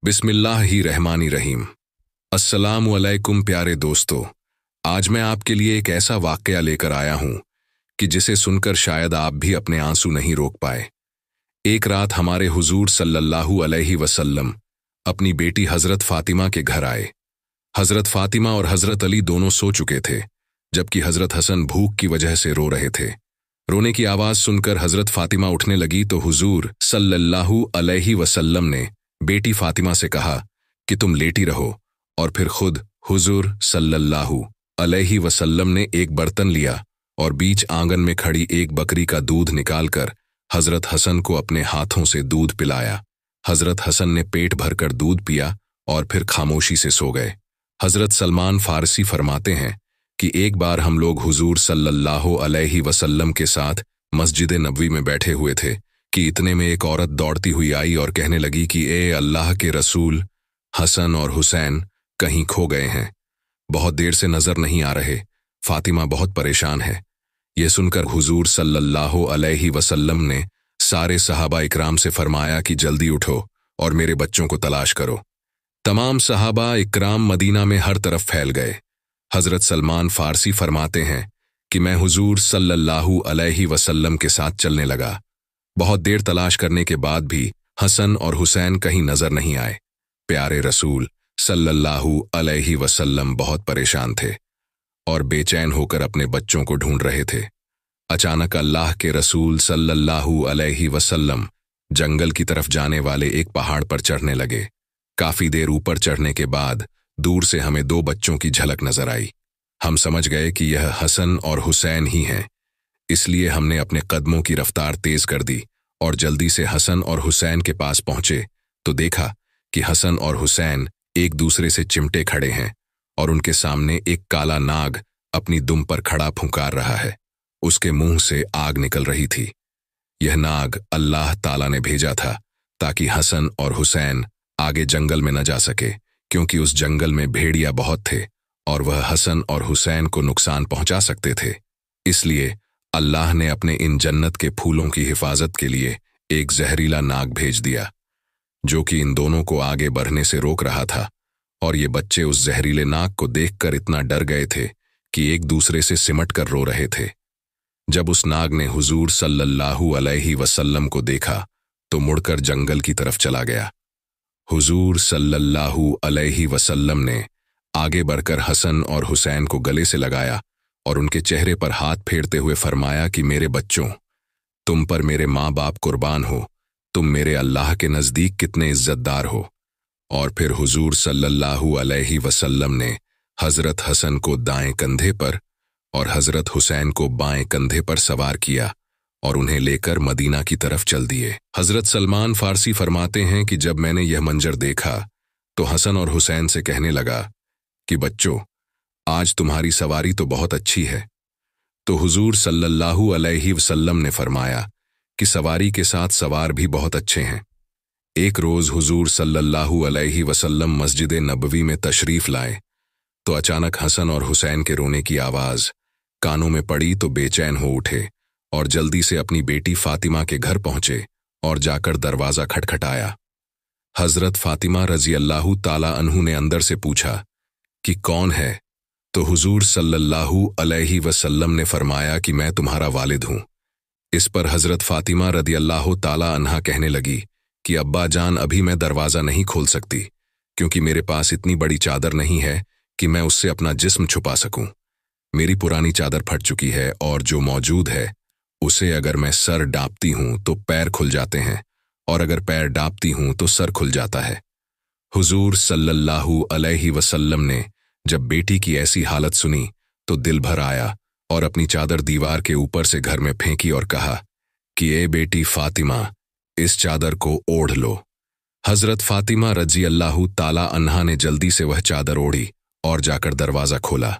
बिस्मिल्लाहिर्रहमानिर्रहीम। अस्सलामु अलैकुम प्यारे दोस्तों, आज मैं आपके लिए एक ऐसा वाक़या लेकर आया हूँ कि जिसे सुनकर शायद आप भी अपने आंसू नहीं रोक पाए। एक रात हमारे हुजूर सल्लल्लाहु अलैहि वसल्लम अपनी बेटी हज़रत फ़ातिमा के घर आए। हज़रत फ़ातिमा और हज़रत अली दोनों सो चुके थे, जबकि हज़रत हसन भूख की वजह से रो रहे थे। रोने की आवाज़ सुनकर हज़रत फ़ातिमा उठने लगी तो हुजूर सल्लल्लाहु अलैहि वसल्लम ने बेटी फ़ातिमा से कहा कि तुम लेटी रहो, और फिर खुद हुजूर सल्लल्लाहु अलैहि वसल्लम ने एक बर्तन लिया और बीच आंगन में खड़ी एक बकरी का दूध निकालकर हज़रत हसन को अपने हाथों से दूध पिलाया। हज़रत हसन ने पेट भरकर दूध पिया और फिर खामोशी से सो गए। हज़रत सलमान फ़ारसी फरमाते हैं कि एक बार हम लोग हुजूर सल्लल्लाहु अलैहि वसल्लम के साथ मस्जिद नबवी में बैठे हुए थे कि इतने में एक औरत दौड़ती हुई आई और कहने लगी कि ए अल्लाह के रसूल, हसन और हुसैन कहीं खो गए हैं, बहुत देर से नजर नहीं आ रहे, फातिमा बहुत परेशान है। यह सुनकर हुजूर सल्लल्लाहु अलैहि वसल्लम ने सारे सहाबा इकराम से फरमाया कि जल्दी उठो और मेरे बच्चों को तलाश करो। तमाम सहाबा इकराम मदीना में हर तरफ फैल गए। हजरत सलमान फारसी फरमाते हैं कि मैं हुजूर सल्लल्लाहु अलैहि वसल्लम के साथ चलने लगा। बहुत देर तलाश करने के बाद भी हसन और हुसैन कहीं नजर नहीं आए। प्यारे रसूल सल्लल्लाहु अलैहि वसल्लम बहुत परेशान थे और बेचैन होकर अपने बच्चों को ढूंढ रहे थे। अचानक अल्लाह के रसूल सल्लल्लाहु अलैहि वसल्लम जंगल की तरफ जाने वाले एक पहाड़ पर चढ़ने लगे। काफी देर ऊपर चढ़ने के बाद दूर से हमें दो बच्चों की झलक नजर आई। हम समझ गए कि यह हसन और हुसैन ही हैं, इसलिए हमने अपने कदमों की रफ्तार तेज कर दी और जल्दी से हसन और हुसैन के पास पहुंचे तो देखा कि हसन और हुसैन एक दूसरे से चिमटे खड़े हैं और उनके सामने एक काला नाग अपनी दुम पर खड़ा फुंकार रहा है। उसके मुंह से आग निकल रही थी। यह नाग अल्लाह ताला ने भेजा था ताकि हसन और हुसैन आगे जंगल में न जा सके, क्योंकि उस जंगल में भेड़िया बहुत थे और वह हसन और हुसैन को नुकसान पहुंचा सकते थे। इसलिए अल्लाह ने अपने इन जन्नत के फूलों की हिफाजत के लिए एक जहरीला नाग भेज दिया, जो कि इन दोनों को आगे बढ़ने से रोक रहा था। और ये बच्चे उस जहरीले नाग को देखकर इतना डर गए थे कि एक दूसरे से सिमट कर रो रहे थे। जब उस नाग ने हुजूर सल्लल्लाहु अलैहि वसल्लम को देखा तो मुड़कर जंगल की तरफ चला गया। हुजूर सल्लल्लाहु अलैहि वसल्लम ने आगे बढ़कर हसन और हुसैन को गले से लगाया और उनके चेहरे पर हाथ फेरते हुए फरमाया कि मेरे बच्चों, तुम पर मेरे माँ बाप कुर्बान हो, तुम मेरे अल्लाह के नज़दीक कितने इज्जतदार हो। और फिर हुजूर सल्लल्लाहु अलैहि वसल्लम ने हज़रत हसन को दाएं कंधे पर और हज़रत हुसैन को बाएं कंधे पर सवार किया और उन्हें लेकर मदीना की तरफ चल दिए। हज़रत सलमान फारसी फरमाते हैं कि जब मैंने यह मंजर देखा तो हसन और हुसैन से कहने लगा कि बच्चों, आज तुम्हारी सवारी तो बहुत अच्छी है। तो हुजूर सल्लल्लाहु अलैहि वसल्लम ने फरमाया कि सवारी के साथ सवार भी बहुत अच्छे हैं। एक रोज हुजूर सल्लल्लाहु अलैहि वसल्लम मस्जिद नबवी में तशरीफ लाए तो अचानक हसन और हुसैन के रोने की आवाज कानों में पड़ी तो बेचैन हो उठे और जल्दी से अपनी बेटी फातिमा के घर पहुंचे और जाकर दरवाजा खटखटाया। हजरत फातिमा रजी अल्लाहु ताला अन्हु ने अंदर से पूछा कि कौन है? तो हुजूर सल्लल्लाहु अलैहि वसल्लम ने फरमाया कि मैं तुम्हारा वालिद हूं। इस पर हजरत फातिमा रदी अल्लाह ताला अन्हा कहने लगी कि अब्बा जान, अभी मैं दरवाज़ा नहीं खोल सकती, क्योंकि मेरे पास इतनी बड़ी चादर नहीं है कि मैं उससे अपना जिस्म छुपा सकूं। मेरी पुरानी चादर फट चुकी है और जो मौजूद है उसे अगर मैं सर डांपती हूं तो पैर खुल जाते हैं और अगर पैर डांपती हूं तो सर खुल जाता है। हुजूर सल्लल्लाहु अलैहि वसल्लम ने जब बेटी की ऐसी हालत सुनी तो दिल भर आया और अपनी चादर दीवार के ऊपर से घर में फेंकी और कहा कि ए बेटी फातिमा, इस चादर को ओढ़ लो। हजरत फातिमा रजी अल्लाहु ताला अन्हा ने जल्दी से वह चादर ओढ़ी और जाकर दरवाजा खोला।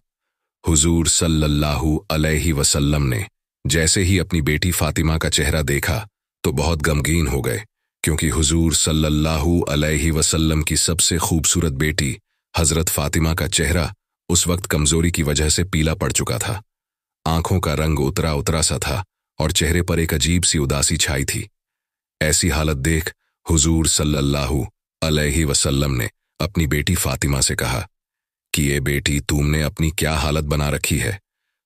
हुजूर सल्लल्लाहु अलैहि वसल्लम ने जैसे ही अपनी बेटी फातिमा का चेहरा देखा तो बहुत गमगीन हो गए, क्योंकि हुजूर सल्लल्लाहु अलैहि वसल्लम की सबसे खूबसूरत बेटी हजरत फातिमा का चेहरा उस वक्त कमजोरी की वजह से पीला पड़ चुका था। आंखों का रंग उतरा उतरा सा था और चेहरे पर एक अजीब सी उदासी छाई थी। ऐसी हालत देख हुजूर सल्लल्लाहु अलैहि वसल्लम ने अपनी बेटी फातिमा से कहा कि ये बेटी तुमने अपनी क्या हालत बना रखी है।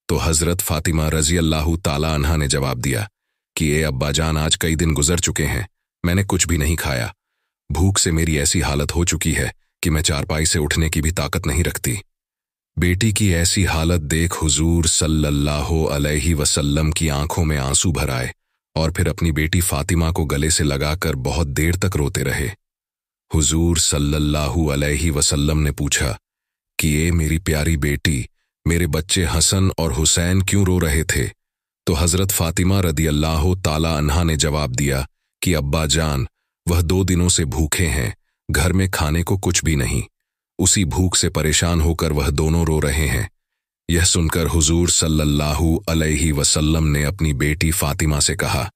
तो हजरत फातिमा रजी अल्लाह ताला अन्हा ने जवाब दिया कि ए अब्बा जान, आज कई दिन गुजर चुके हैं, मैंने कुछ भी नहीं खाया। भूख से मेरी ऐसी हालत हो चुकी है कि मैं चारपाई से उठने की भी ताकत नहीं रखती। बेटी की ऐसी हालत देख हुजूर सल्लल्लाहु अलैहि वसल्लम की आंखों में आंसू भर आए और फिर अपनी बेटी फातिमा को गले से लगाकर बहुत देर तक रोते रहे। हुजूर सल्लल्लाहु अलैहि वसल्लम ने पूछा कि ये मेरी प्यारी बेटी, मेरे बच्चे हसन और हुसैन क्यों रो रहे थे? तो हजरत फातिमा रदी अल्लाह ताला अन्हा ने जवाब दिया कि अब्बा जान, वह 2 दिनों से भूखे हैं, घर में खाने को कुछ भी नहीं, उसी भूख से परेशान होकर वह दोनों रो रहे हैं। यह सुनकर हुजूर सल्लल्लाहु अलैहि वसल्लम ने अपनी बेटी फातिमा से कहा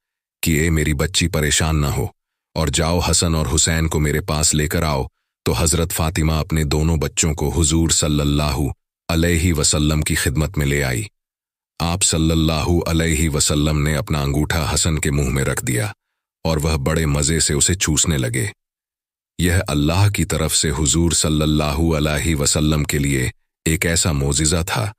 कि ए मेरी बच्ची, परेशान ना हो और जाओ हसन और हुसैन को मेरे पास लेकर आओ। तो हजरत फातिमा अपने दोनों बच्चों को हुजूर सल्लल्लाहु अलैहि वसल्लम की खिदमत में ले आई। आप सल्लल्लाहु अलैहि वसल्लम ने अपना अंगूठा हसन के मुंह में रख दिया और वह बड़े मजे से उसे चूसने लगे। यह अल्लाह की तरफ से हुजूर सल्लल्लाहु अलैहि वसल्लम के लिए एक ऐसा मोजिज़ा था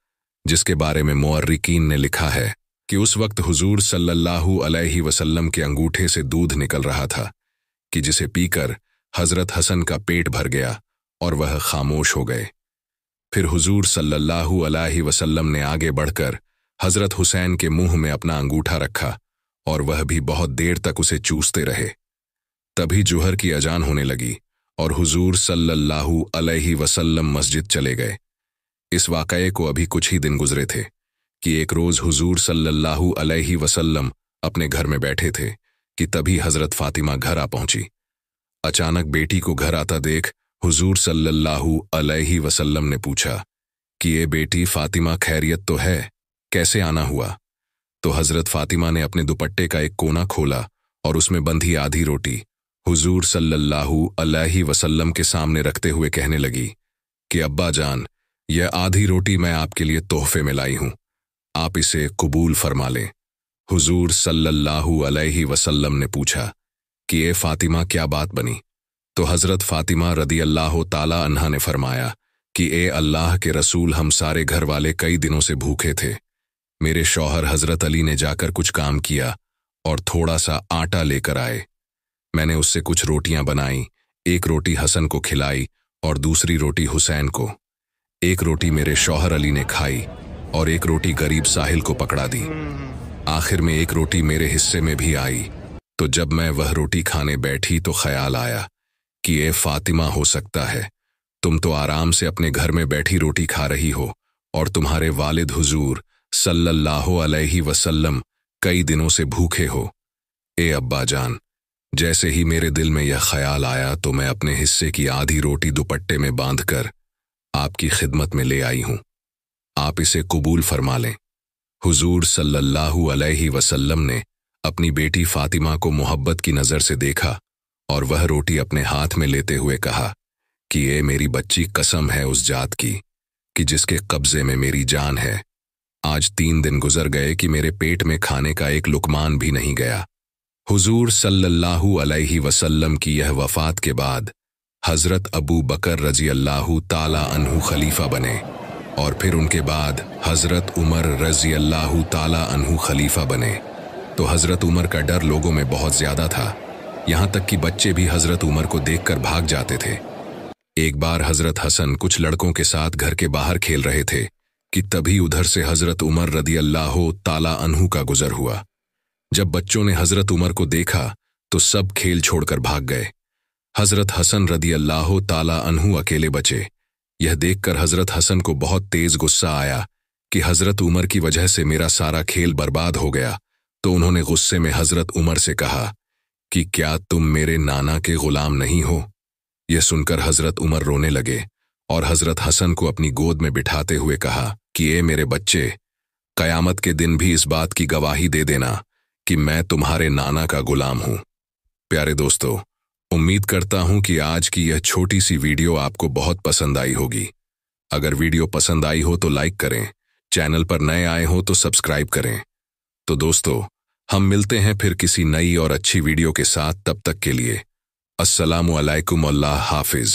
जिसके बारे में मुअर्रिकीन ने लिखा है कि उस वक्त हुजूर सल्लल्लाहु अलैहि वसल्लम के अंगूठे से दूध निकल रहा था कि जिसे पीकर हजरत हसन का पेट भर गया और वह खामोश हो गए। फिर हुजूर सल्लल्लाहु अलैहि वसल्लम ने आगे बढ़कर हजरत हुसैन के मुंह में अपना अंगूठा रखा और वह भी बहुत देर तक उसे चूसते रहे। तभी जुहर की अजान होने लगी और हुजूर सल्लल्लाहु अलैहि वसल्लम मस्जिद चले गए। इस वाक़ये को अभी कुछ ही दिन गुजरे थे कि एक रोज हुजूर सल्लल्लाहु अलैहि वसल्लम अपने घर में बैठे थे कि तभी हजरत फातिमा घर आ पहुंची। अचानक बेटी को घर आता देख हुजूर सल्लल्लाहु अलैहि वसल्लम ने पूछा कि ये बेटी फातिमा, खैरियत तो है, कैसे आना हुआ? तो हजरत फातिमा ने अपने दुपट्टे का एक कोना खोला और उसमें बंधी आधी रोटी हुजूर सल्लल्लाहु अलैहि वसल्लम के सामने रखते हुए कहने लगी कि अब्बा जान, यह आधी रोटी मैं आपके लिए तोहफे में लाई हूं, आप इसे कबूल फरमा लें। हुजूर सल्लल्लाहु अलैहि वसल्लम ने पूछा कि ए फातिमा, क्या बात बनी? तो हजरत फातिमा रदी अल्लाह ताला अन्हा ने फरमाया कि ए अल्लाह के रसूल, हम सारे घर वाले कई दिनों से भूखे थे। मेरे शौहर हजरत अली ने जाकर कुछ काम किया और थोड़ा सा आटा लेकर आए। मैंने उससे कुछ रोटियां बनाई, एक रोटी हसन को खिलाई और दूसरी रोटी हुसैन को। एक रोटी मेरे शौहर अली ने खाई और एक रोटी गरीब साहिल को पकड़ा दी। आखिर में एक रोटी मेरे हिस्से में भी आई। तो जब मैं वह रोटी खाने बैठी तो ख्याल आया कि ए फातिमा, हो सकता है तुम तो आराम से अपने घर में बैठी रोटी खा रही हो और तुम्हारे वालिद हुजूर सल्लल्लाहु अलैहि वसल्लम कई दिनों से भूखे हो। ए अब्बा जान, जैसे ही मेरे दिल में यह ख्याल आया तो मैं अपने हिस्से की आधी रोटी दुपट्टे में बांधकर आपकी खिदमत में ले आई हूं, आप इसे कबूल फरमा लें। हुजूर सल्लल्लाहु अलैहि वसल्लम ने अपनी बेटी फातिमा को मोहब्बत की नज़र से देखा और वह रोटी अपने हाथ में लेते हुए कहा कि ये मेरी बच्ची, कसम है उस जात की कि जिसके कब्जे में मेरी जान है, आज 3 दिन गुजर गए कि मेरे पेट में खाने का एक लुकमान भी नहीं गया। हुजूर सल्लल्लाहु अलैहि वसल्लम की यह वफ़ात के बाद हज़रत अबू बकर रजी अल्लाहु ताला अन्हु खलीफा बने और फिर उनके बाद हज़रत उमर रजी अल्लाहु ताला अन्हु खलीफा बने। तो हज़रत उमर का डर लोगों में बहुत ज़्यादा था, यहाँ तक कि बच्चे भी हज़रत उमर को देखकर भाग जाते थे। एक बार हज़रत हसन कुछ लड़कों के साथ घर के बाहर खेल रहे थे कि तभी उधर से हज़रत उमर रदी अल्लाह ताला अन्हु का गुजर हुआ। जब बच्चों ने हज़रत उमर को देखा तो सब खेल छोड़कर भाग गए। हज़रत हसन रदी अल्लाह ताला अन्हु अकेले बचे। यह देखकर हज़रत हसन को बहुत तेज गुस्सा आया कि हज़रत उमर की वजह से मेरा सारा खेल बर्बाद हो गया। तो उन्होंने गुस्से में हज़रत उमर से कहा कि क्या तुम मेरे नाना के गुलाम नहीं हो? यह सुनकर हज़रत उमर रोने लगे और हज़रत हसन को अपनी गोद में बिठाते हुए कहा कि ए मेरे बच्चे, क़यामत के दिन भी इस बात की गवाही दे देना कि मैं तुम्हारे नाना का गुलाम हूं। प्यारे दोस्तों, उम्मीद करता हूं कि आज की यह छोटी सी वीडियो आपको बहुत पसंद आई होगी। अगर वीडियो पसंद आई हो तो लाइक करें, चैनल पर नए आए हो तो सब्सक्राइब करें। तो दोस्तों, हम मिलते हैं फिर किसी नई और अच्छी वीडियो के साथ। तब तक के लिए अस्सलामु अलैकुम, अल्लाह हाफिज।